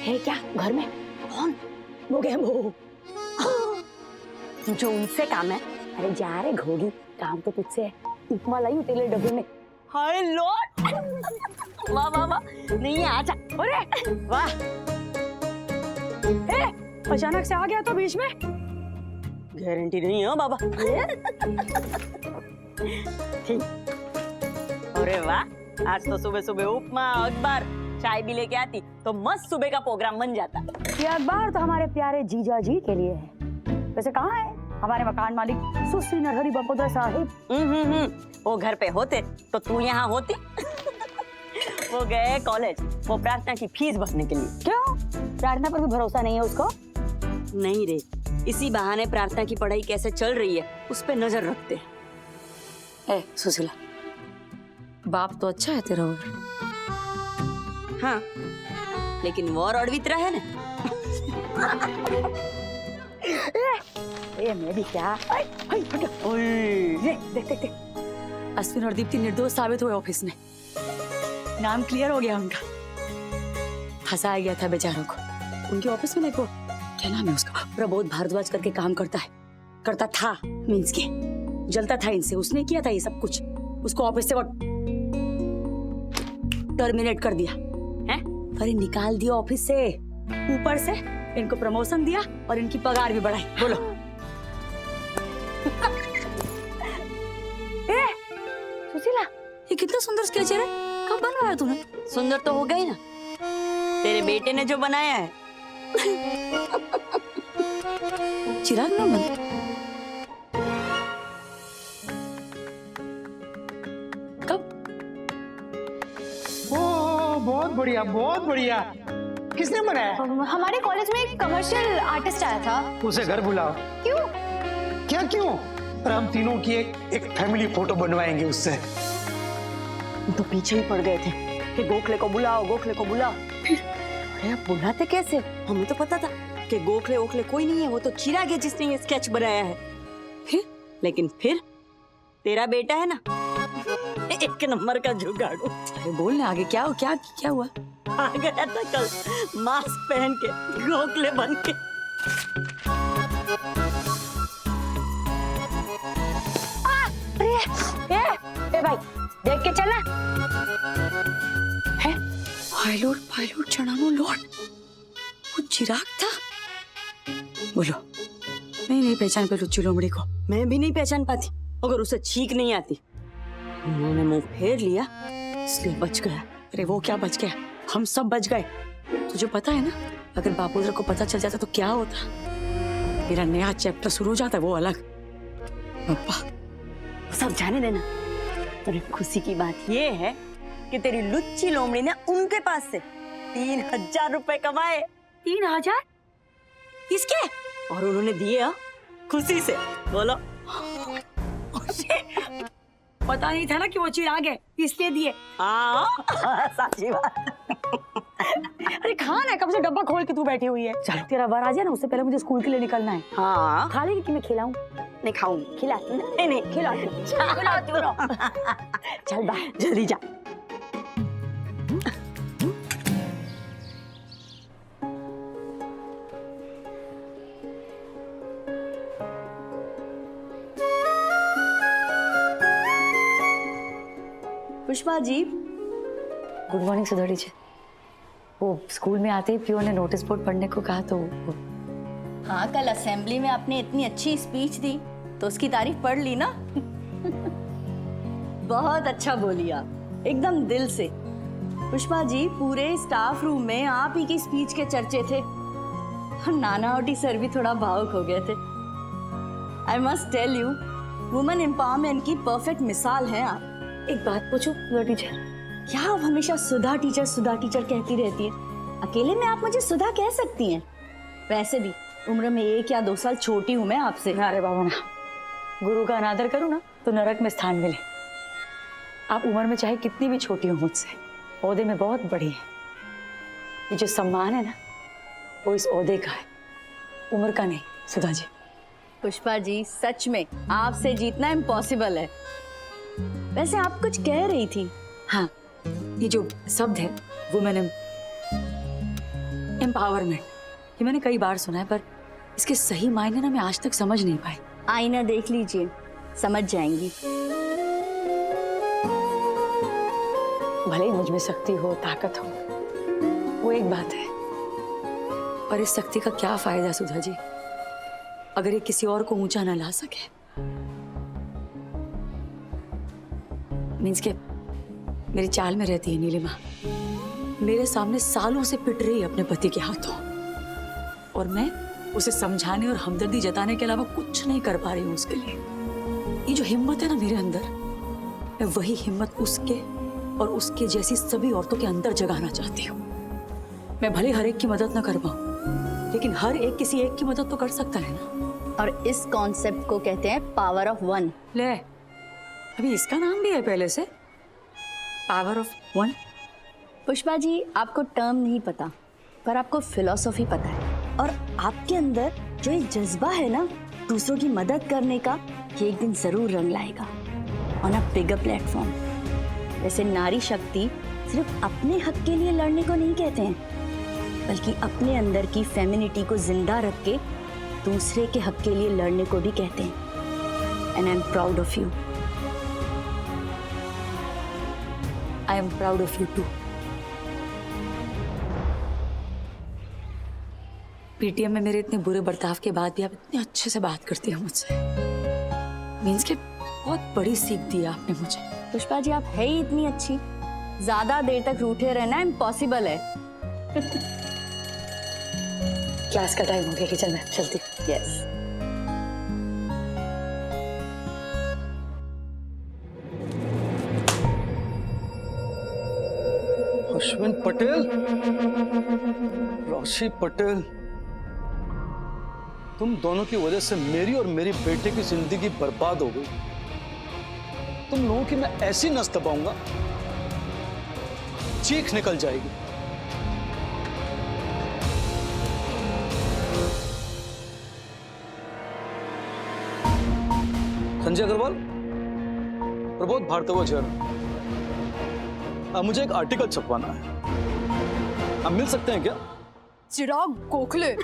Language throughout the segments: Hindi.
है क्या घर में? कौन? वो गए वो जो उनसे काम है। अरे जा रे घोगी, काम तो तुझसे है। उपमा लाई हूँ तेरे डब्बे में। हाय लॉर्ड, वाह वाह वाह, नहीं आजा। अरे वाह, अचानक से आ गया तो बीच में, गारंटी नहीं है बाबा। ठीक। अरे वाह, आज तो सुबह सुबह उपमा अखबार चाय भी लेके आती तो मस्त सुबह का प्रोग्राम बन जाता। ये अखबार तो हमारे प्यारे जीजा जी के लिए है। वैसे कहाँ है हमारे मकान मालिक सुश्री नरहरि बपोदरा साहिब? वो घर पे होते तो तू यहाँ होती। वो गए कॉलेज, वो प्रार्थना की फीस भरने के लिए। क्यों? प्रार्थना पर भी भरोसा नहीं है उसको? नहीं रे, इसी बहाने प्रार्थना की पढ़ाई कैसे चल रही है उस पे नजर रखते हैं। ए सुशीला, बाप तो अच्छा है तेरा। हाँ, लेकिन वो रड़वितरा है ना। मैं भी क्या? देख देख देख, अश्विन और दीप्ति निर्दोष साबित हुए ऑफिस में। नाम क्लियर हो गया उनका। फंसाया गया था बेचारों को। उनके ऑफिस में देखो, क्या नाम है उसका, प्रबोध भारद्वाज करके काम करता था मींस के जलता था इनसे। उसने किया था ये सब कुछ। उसको ऑफिस से वो टर्मिनेट कर दिया है। अरे निकाल दिया ऑफिस से, ऊपर से इनको प्रमोशन दिया और इनकी पगार भी बढ़ाई। बोलो। सुशीला, ये कितना सुंदर स्केच है रे, कब बनवाया तूने? सुंदर तो हो गई ना, तेरे बेटे ने जो बनाया है। चिराग ना बन। कब? ओ बहुत बढ़िया, बहुत बढ़िया। किसने बनाया? हमारे कॉलेज में एक कमर्शियल आर्टिस्ट आया था। उसे घर बुलाओ। क्यों? क्या क्यों? पर हम तीनों की एक फैमिली फोटो बनवाएंगे उससे। तो पीछे ही पड़ गए थे कि गोखले को बुलाओ, गोखले को बुलाओ। फिर अरे बुलाते कैसे? हमें तो पता था कि गोखले ओखले कोई नहीं है, वो तो चिराग है जिसने ये स्केच बनाया है। लेकिन फिर तेरा बेटा है ना, एक नंबर का जुगाड़ू। अरे बोलने आगे क्या हुआ? आ गया था कल मास्क पहन के, गोखले बन के। ए भाई, देख के चलना है। पायलट चढ़ानो लॉर्ड, वो चिराग था। बोलो। नहीं पहचान पे लुच्ची लोमड़ी को। मैं भी नहीं पहचान पाती अगर उसे छींक नहीं आती। उन्होंने मुंह फेर लिया इसलिए बच गया। अरे वो क्या बच गया, हम सब बच गए। तुझे पता है ना, अगर बापोदरा को पता चल जाता तो क्या होता? मेरा नया चैप्टर शुरू हो जाता, वो अलग। पापा सब जाने देना। पर खुशी की बात ये है कि तेरी लुच्ची लोमड़ी ने उनके पास से 3000 रुपए कमाए। 3000? किसके? और उन्होंने दिए खुशी से। बोलो। पता नहीं था ना कि वो चिराग है, इसलिए दिए। हाँ सच्ची बात। अरे खाना है, कब से डब्बा खोल के तू बैठी हुई है। चल तेरा बार आ जाए ना, उससे पहले मुझे स्कूल के लिए निकलना है। हाँ खा लेगी कि मैं खिलाऊं? नहीं खाऊंगी। खिलाती हूँ? नहीं खिलाती हूँ। चल बाय, जल्दी जा। पुष्पा जी। गुड मॉर्निंग सुधड़ी जी। वो स्कूल में आते ही पियो ने नोटिस बोर्ड पढ़ने को कहा तो हाँ, कल असेंबली में आपने इतनी अच्छी स्पीच दी तो उसकी तारीफ पढ़ ली ना। बहुत अच्छा बोली आप, एकदम दिल से। पुष्पा जी, पूरे स्टाफ रूम में आप ही की स्पीच के चर्चे थे। नानावटी सर भी थोड़ा भावुक हो गए थे। I must tell you, women empowerment की परफेक्ट मिसाल हैं आप। एक बात पूछूं टीचर, क्या आप हमेशा सुधा टीचर कहती रहती है? अकेले में आप मुझे सुधा कह सकती हैं। वैसे भी उम्र में 1 या 2 साल छोटी हूं मैं आपसे। अरे बाबा ना, गुरु का अनादर करूं ना तो नरक में स्थान मिले। आप उम्र में चाहे कितनी भी छोटी हो मुझसे, ओहदे में बहुत बड़ी है। ये जो सम्मान है ना, वो इस ओहदे का है, उम्र का नहीं। सुधा जी। पुष्पा जी, सच में आपसे जीतना इम्पॉसिबल है। वैसे आप कुछ कह रही थी। हाँ, ये जो शब्द है वुमेन एम्पावरमेंट, ये मैंने कई बार सुना है, पर इसके सही मायने ना मैं आज तक समझ नहीं पाई। आईना देख लीजिए, समझ जाएंगी। भले ही मुझ में शक्ति हो, ताकत हो, वो एक बात है, पर इस शक्ति का क्या फायदा सुधा जी, अगर ये किसी और को ऊंचा ना ला सके। मीन्स के मेरी चाल में रहती है नीलिमा, मेरे सामने सालों से पिट रही है अपने पति के हाथों, और मैं उसे समझाने और हमदर्दी जताने के अलावा कुछ नहीं कर पा रही हूँ उसके लिए। ये जो हिम्मत है ना मेरे अंदर, मैं वही हिम्मत उसके और उसके जैसी सभी औरतों के अंदर जगाना चाहती हूँ। मैं भले हर एक की मदद ना कर पाऊं, लेकिन हर एक किसी एक की मदद तो कर सकता है ना। और इस कॉन्सेप्ट को कहते हैं पावर ऑफ वन। ले, अभी इसका नाम भी है पहले से, power of one. Pushpa ji, आपको टर्म नहीं पता, पर आपको फिलॉसफी पता है, और आपके अंदर जो ये जज्बा है ना दूसरों की मदद करने का, ये एक दिन जरूर रंग लाएगा ऑन अ बिगर प्लेटफॉर्म। वैसे नारी शक्ति सिर्फ अपने हक के लिए लड़ने को नहीं कहते हैं, बल्कि अपने अंदर की फेमिनिटी को जिंदा रख के दूसरे के हक के लिए लड़ने को भी कहते हैं। And I am proud of you. I am proud of you too. PTM में मेरे इतने बुरे बर्ताव के बाद भी आप इतने अच्छे से बात करती हो मुझसे। मीन्स के बहुत बड़ी सीख दी आपने मुझे। पुष्पा जी, आप है ही इतनी अच्छी, ज्यादा देर तक रूठे रहना इम्पॉसिबल है। क्लास का टाइम हो गया, किचन में चलती। यस। अश्विन पटेल, राशि पटेल, तुम दोनों की वजह से मेरी और मेरी बेटे की जिंदगी बर्बाद हो गई। तुम लोगों की मैं ऐसी नस दबाऊंगा, चीख निकल जाएगी। संजय अग्रवाल, प्रबोध भारद्वाज जर्नल, मुझे एक आर्टिकल छपवाना है, आप मिल सकते हैं क्या? चिराग गोखले।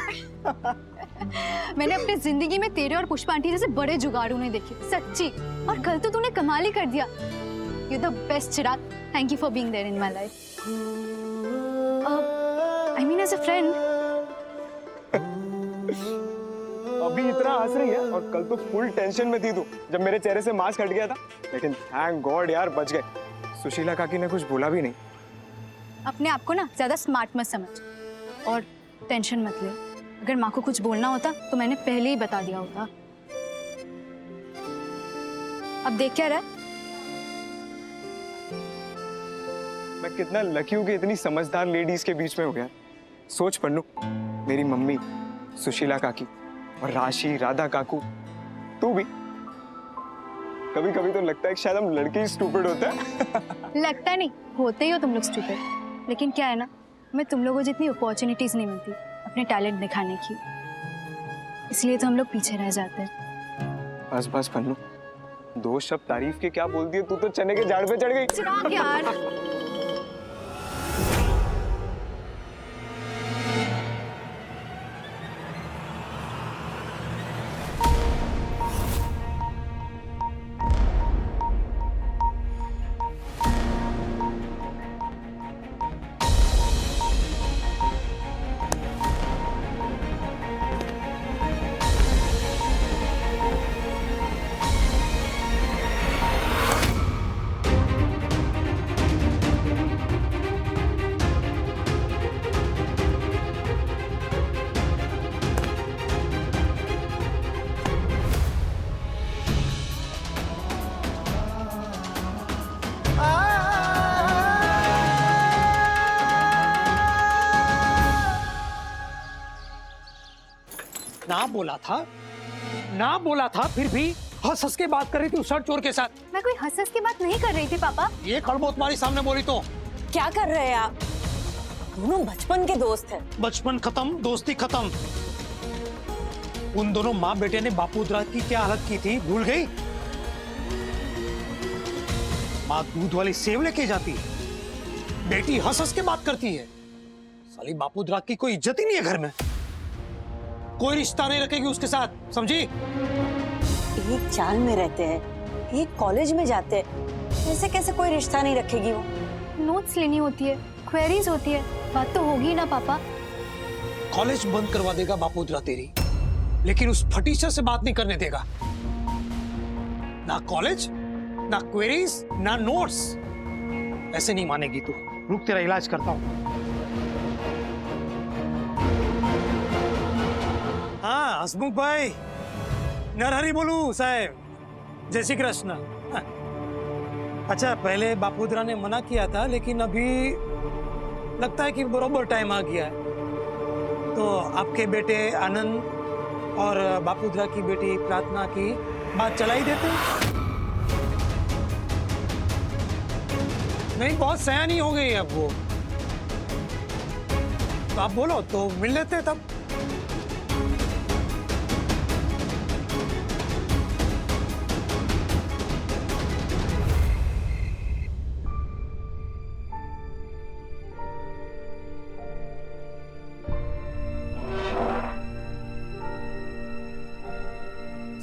मैंने अपनी जिंदगी में तेरे और पुष्पा आंटी जैसे बड़े जुगाड़ू नहीं देखे, सच्ची। और कल तो तूने कमाल ही कर दिया। You the best Chirag. Thank you for being there in my life. I mean as a friend. अभी इतना हंस रही है और कल तो फुल टेंशन में थी तू जब मेरे चेहरे से मास्क हट गया था, लेकिन थैंक गॉड यार बच गए। सुशीला काकी ने कुछ बोला भी नहीं। अपने आप को ना ज्यादा स्मार्ट मत समझ और टेंशन मत ले। अगर माँ को कुछ बोलना होता तो मैंने पहले ही बता दिया होता। अब देख क्या रहा है? मैं कितना लकी हूँ कि इतनी समझदार लेडीज के बीच में हो गया। सोच पन्नू, मेरी मम्मी, सुशीला काकी और राशि, राधा काकू, तू भी। कभी कभी तो लगता है कि शायद हम लड़के ही स्टूपिड होते हैं। लगता नहीं, होते ही हो तुम लोग स्टूपिड। लेकिन क्या है ना, मैं तुम लोगों जितनी अपॉर्चुनिटीज नहीं मिलती अपने टैलेंट दिखाने की, इसलिए तो हम लोग पीछे रह जाते हैं। बस बस पन्नू, दो शब्द तारीफ के क्या बोल दिए, तू तो चने के झाड़ पे चढ़ गई। चिराग यार। ना बोला था फिर भी हंस हंस के बात कर रही थी उस शर्ट चोर के साथ। मैं कोई हंस हंस की बात नहीं कर रही थी पापा। ये कड़बो तुम्हारी सामने बोली तो। क्या कर रहे हैं आप? दोनों बचपन के दोस्त हैं। बचपन खत्म, दोस्ती खत्म। उन दोनों माँ बेटे ने बापूद्रा की क्या हालत की थी भूल गई? माँ दूध वाली सेव लेके जाती है, बेटी हंस हंस के बात करती है। साली बापूद्रा की कोई इज्जत ही नहीं है घर में। कोई रिश्ता नहीं रखेगी उसके साथ, समझी? एक चाल में रहते हैं, एक कॉलेज में जाते हैं, ऐसे कैसे कोई रिश्ता नहीं रखेगी वो? नोट्स लेनी होती है, क्वेरीज होती है, बात तो होगी ना पापा। कॉलेज बंद करवा देगा बापूद्रा तेरी, लेकिन उस फटीचर से बात नहीं करने देगा। ना कॉलेज, ना क्वेरीज, ना नोट्स। ऐसे नहीं मानेगी तू। रुक, तेरा इलाज करता हूं। हाँ हसमुख भाई, नरहरी बोलू साहब, जय श्री कृष्ण। हाँ। अच्छा, पहले बापूद्रा ने मना किया था, लेकिन अभी लगता है कि बरोबर टाइम आ गया है। तो आपके बेटे आनंद और बापूद्रा की बेटी प्रार्थना की बात चला ही देते हैं। नहीं, बहुत सयानी हो गई है अब वो। तो आप बोलो तो मिल लेते हैं तब।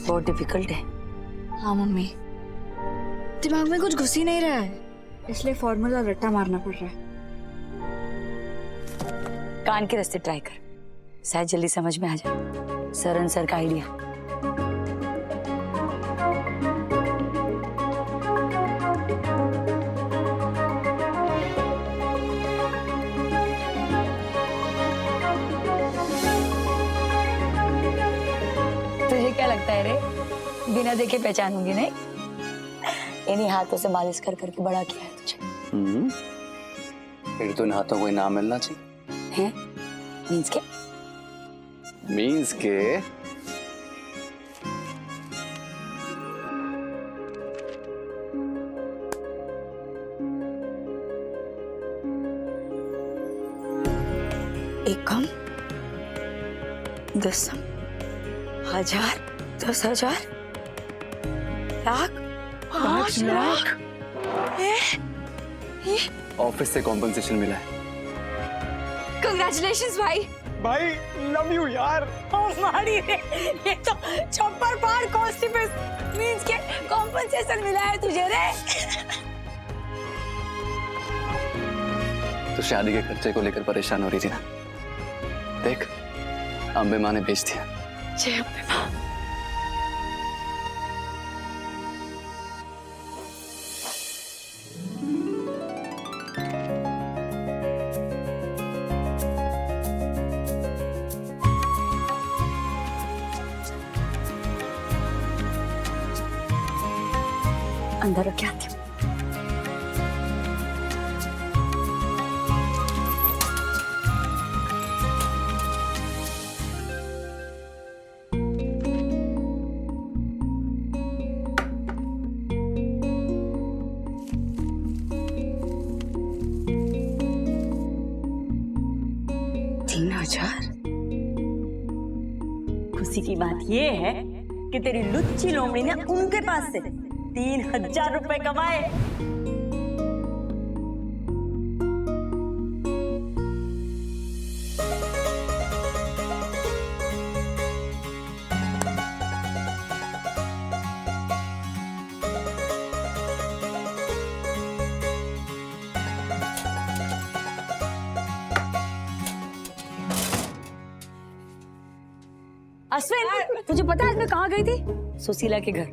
बहुत डिफिकल्ट है। हाँ मम्मी, दिमाग में कुछ घुस ही नहीं रहा है, इसलिए फॉर्मूला रट्टा मारना पड़ रहा है। कान के रास्ते ट्राई कर, शायद जल्दी समझ में आ जाए। सरन सर का आइडिया। तुझे क्या लगता है रे, बिना देखे पहचानूंगी नहीं? इन्हीं हाथों से मालिश कर करके बड़ा किया है तुझे। फिर तो इन हाथों को इनाम मिलना चाहिए। हैं? मीन्स के? मीन्स के एक कम, 10 हजार, 10,000, लाख, 5 लाख। ऑफिस से कॉम्पनसेशन मिला है। कंग्रेचुलेशंस भाई। भाई लव यू यार। हमारी ये तो चौपर पार कॉन्स्टिपेशन मींस के कॉम्पनसेशन मिला है तुझे रे। तो शादी के खर्चे को लेकर परेशान हो रही थी ना, देख अम्बे माँ ने बेच दिया। जय अम्बे माँ। अंदर रख के आती हूँ। खुशी की बात ये है कि तेरी लुच्ची लोमड़ी ने उनके पास से 3,000 रुपए कमाए। अश्विन, तुझे पता है आज मैं कहाँ गई थी? सुशीला के घर।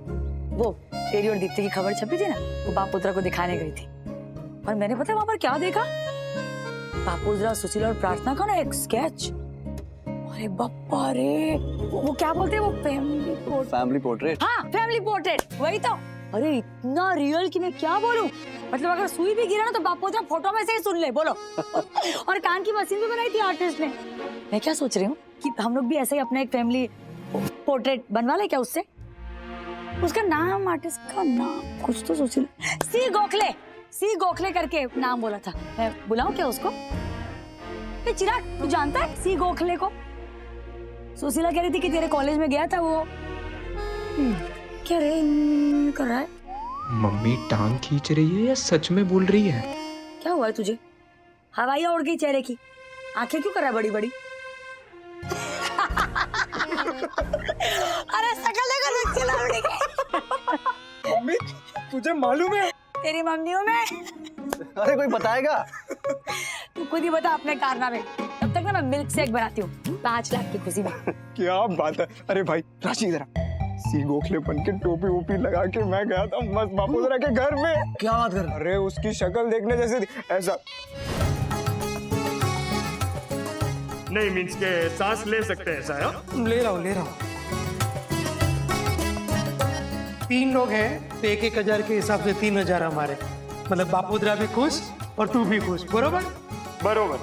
वो तेरी और दीप्ति की खबर छपी थी ना, वो बापूद्रा को दिखाने गई थी। और मैंने पता है वहां पर क्या देखा? बापूद्रा, सुशीला और प्रार्थना का ना एक स्केच। अरे बापा रे, वो क्या बोलते हैं, वो फैमिली पोर्ट्रेट। हाँ, फैमिली पोर्ट्रेट, वही तो। अरे इतना रियल कि मैं क्या बोलूं। मतलब अगर सुई भी गिरा ना तो बापूद्रा फोटो में से ही सुन ले, बोलो। और कान की मशीन भी बनाई थी आर्टिस्ट ने। मैं क्या सोच रही हूँ कि हम लोग भी ऐसे ही अपना एक फैमिली पोर्ट्रेट बनवा ले क्या उससे? उसका नाम, आर्टिस्ट का नाम कुछ तो सोच ले। सी गोखले करके नाम बोला था। मैं बुलाऊं क्या उसको? चिराग, तू जानता है सी गोखले को? सुशीला कह रही थी कि तेरे कॉलेज में गया था वो। क्या रे कर रहा है? मम्मी टांग खींच रही है या सच में बोल रही है? क्या हुआ है तुझे? हवाइयाँ उड़ गई चेहरे की। आंखें क्यों कर रहा है बड़ी बड़ी? अरे सकल देखो लच्छी लौड़ी की। मम्मी तुझे मालूम है तेरी मम्मी हूँ मैं। अरे कोई बताएगा? तू खुद ही बता अपने कारनामे। तब तक ना मैं मिल्क शेक बनाती हूँ 5 लाख की खुशी में। क्या बात है। अरे भाई राशि इधर सी गोखले बन के टोपी वोपी लगा के मैं गया था मस्त बापूधरा के घर में। क्या बात कर? अरे उसकी शक्ल देखने जैसे थी, ऐसा नहीं मीन्स के सांस ले सकते हैं ऐसा है? ले रहा हूँ 3 लोग हैं तो 1,000 के हिसाब से 3,000 हमारे, मतलब बापूधरा भी खुश और तू भी खुश, बरोबर? बरोबर।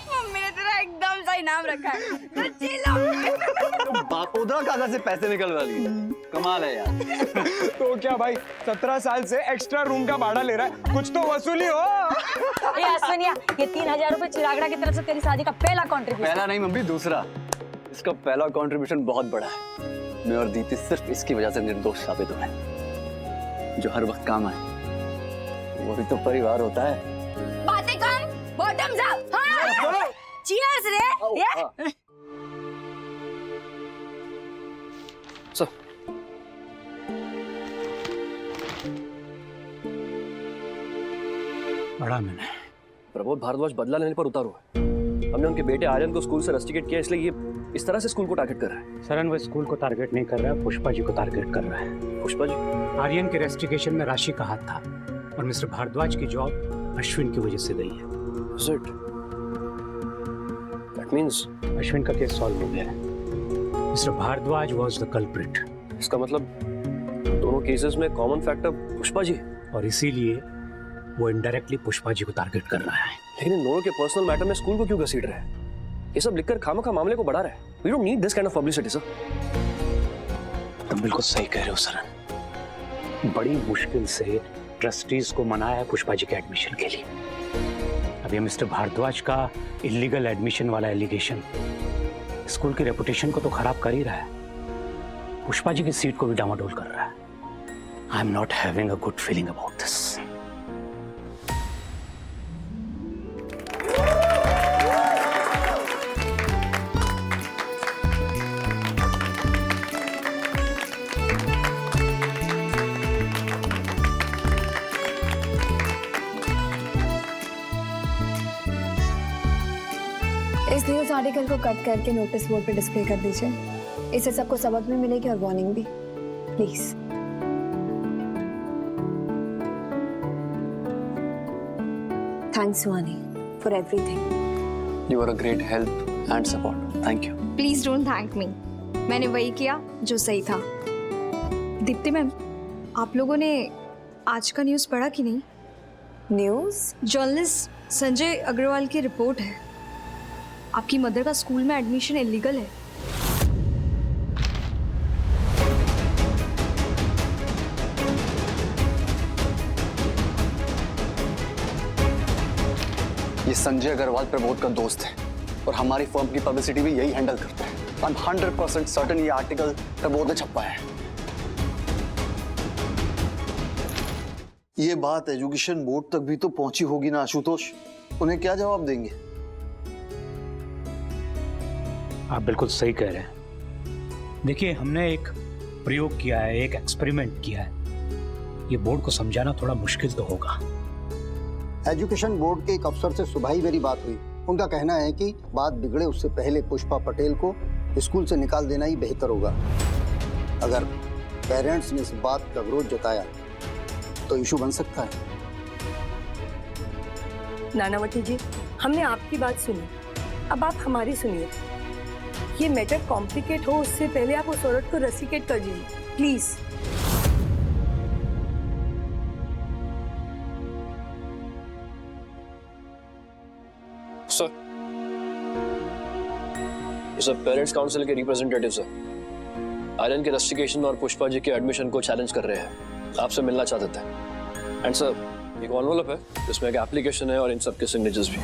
मम्मी ने तेरा एकदम सही नाम रखा है, लच्छी लौड़ी। बापूधरा कहाँ से पैसे निकलवा लिए? कमाल है यार। तो क्या भाई 17 साल से एक्स्ट्रा रूम का भाड़ा ले रहा है, कुछ तो वसूली हो। ये अश्विनिया, ये 3,000 रुपए चिरागड़ा की तरफ से तेरी शादी का पहला कॉन्ट्रीब्यूशन। पहला नहीं मम्मी, दूसरा। इसका पहला कंट्रीब्यूशन बहुत बड़ा है। मैं और दीप्ति सिर्फ इसकी वजह से निर्दोष साबित हुए, जो हर वक्त काम आए। वो भी तो परिवार होता है। बातें कम, बॉटम्स अप। हाँ, चीयर्स रे। ये सर बड़ा मैंने प्रबोध भारद्वाज बदला लेने पर उतारू है। हमने उनके बेटे आर्यन को स्कूल से रस्टिकेट किया, इसलिए ये इस तरह से स्कूल को टारगेट कर रहा है। सरन वो स्कूल को टारगेट नहीं कर रहा है, पुष्पा जी को टारगेट कर रहा है। पुष्पा जी? आर्यन के रेस्टिकेशन में राशि का हाथ था और मिस्टर भारद्वाज की जॉब अश्विन की वजह से गई है। Is it? That means Ashwin का केस सॉल्व हो गया है। Mister Bhardwaj was the culprit. इसका मतलब दोनों केसेस में कॉमन फैक्टर पुष्पा जी, और इसीलिए वो इनडायरेक्टली पुष्पा जी को टारगेट कर रहा है। लेकिन इन दोनों के पर्सनल मैटर में स्कूल को क्यों घसीट रहा है? ये सब लिखकर खामखा मामले को बढ़ा रहा है। We don't need this kind of publicity, sir. तुम बिल्कुल सही कह रहे हो सरन। बड़ी मुश्किल से ट्रस्टीज को मनाया है पुष्पा जी के एडमिशन के लिए। अब ये मिस्टर भारद्वाज का इलीगल एडमिशन वाला एलिगेशन स्कूल की रेपुटेशन को तो खराब कर ही रहा है, पुष्पा जी की सीट को भी डामाडोल कर रहा है। I am not having a good feeling about this. इस न्यूज़ आर्टिकल को कट करके नोटिस बोर्ड पे डिस्प्ले कर दीजिए। इससे सबको सबक भी मिलेगी और वार्निंग भी, please. Thanks Suhani for everything. You are a great help and support. Thank you. Please don't thank me, मैंने वही किया जो सही था। दीप्ति मैम, आप लोगों ने आज का न्यूज़ पढ़ा कि नहीं? न्यूज़? जर्नलिस्ट संजय अग्रवाल की रिपोर्ट है, आपकी मदर का स्कूल में एडमिशन इलीगल है। ये संजय अग्रवाल प्रबोध का दोस्त है और हमारी फर्म की पब्लिसिटी भी यही हैंडल करता है। आई एम 100% सर्टेन ये आर्टिकल प्रबोध ने छपवाया है। ये बात एजुकेशन बोर्ड तक भी तो पहुंची होगी ना आशुतोष, उन्हें क्या जवाब देंगे? आप बिल्कुल सही कह रहे हैं। देखिए, हमने एक प्रयोग किया है, एक एक्सपेरिमेंट किया है। ये बोर्ड को समझाना थोड़ा मुश्किल तो होगा। एजुकेशन बोर्ड के एक अफसर से सुबह ही मेरी बात हुई। उनका कहना है कि बात बिगड़े उससे पहले पुष्पा पटेल को स्कूल से निकाल देना ही बेहतर होगा। अगर पेरेंट्स ने इस बात का विरोध जताया तो इशू बन सकता है। नानावती जी, हमने आपकी बात सुनी, अब आप हमारी सुनिए। ये मैटर कॉम्प्लिकेट हो उससे पहले आप उस औरत को रस्टिकेट कर दीजिए प्लीज। सर, ये सब पेरेंट्स काउंसिल के रिप्रेजेंटेटिव्स हैं। आर्यन के रस्टिकेशन और पुष्पा जी के एडमिशन को चैलेंज कर रहे हैं, आपसे मिलना चाहते थे। एंड सर, एक एनवेलप है जिसमें एक एप्लीकेशन है और इन सब के सिग्नेचर्स भी।